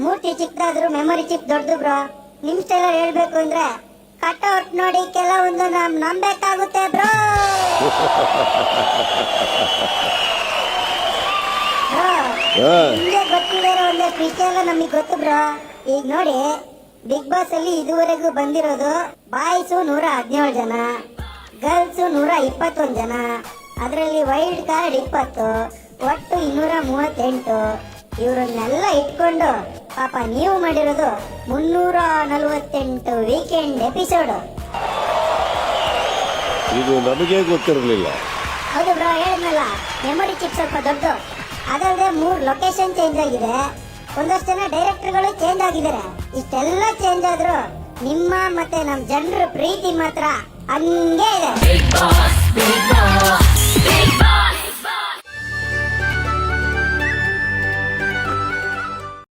ಮೂರ್ತಿ ಚಿಕ್ಕದಾದ್ರು memory chip ದೊಡ್ಡದು bro. ನಿಮ್ style ಹೇಳ್ಬೇಕು ಅಂದ್ರೆ ಕಟ್ಔಟ್ ನೋಡಿ ಕೆಲವೊಂದು ನಂಬೇಕಾಗುತ್ತೆ ಬ್ರೋ. ನಿಮ್ಗೆ ಗೊತ್ತಿರೋ ಒಂದಷ್ಟು ವಿಷಯ ಎಲ್ಲ ನಮಗ್ ಗೊತ್ತು ಬ್ರೋ. ಈಗ ನೋಡಿ, ಬಿಗ್ ಬಾಸ್ ಅಲ್ಲಿ ಇದುವರೆಗೂ ಬಂದಿರೋದು ಬಾಯ್ಸು 117 ಜನ, ಗರ್ಲ್ಸ್ 121 ಜನ, ಅದರಲ್ಲಿ ವೈಲ್ಡ್ ಕಾರ್ಡ್ 20, ಒಟ್ಟು 238. ಇವ್ರನ್ನೆಲ್ಲ ಇಟ್ಕೊಂಡು ಪಾಪ ನೀವು ಮಾಡಿರೋದು 348 ವೀಕೆಂಡ್ ಎಪಿಸೋಡ್. ಇದು ನಮಗೆ ಗೊತ್ತಿರಲಿಲ್ಲ. ಹೌದು ಬ್ರೋ, ಹೇಳಿದ್ನಲ್ಲ ಮೆಮೊರಿ ಚಿಪ್ ಸ್ವಲ್ಪ ದೊಡ್ಡ. ಅದಲ್ಲದೆ 3 ಲೊಕೇಶನ್ ಚೇಂಜ್ ಆಗಿದೆ, ಒಂದಷ್ಟು ಜನ ಡೈರೆಕ್ಟರ್ಗಳು ಚೇಂಜ್ ಆಗಿದ್ದಾರೆ. ಇಷ್ಟೆಲ್ಲ ಚೇಂಜ್ ಆದ್ರೂ ನಿಮ್ಮ ಮತ್ತೆ ನಮ್ ಜನರ ಪ್ರೀತಿ ಮಾತ್ರ ಹಂಗೆ ಇದೆ.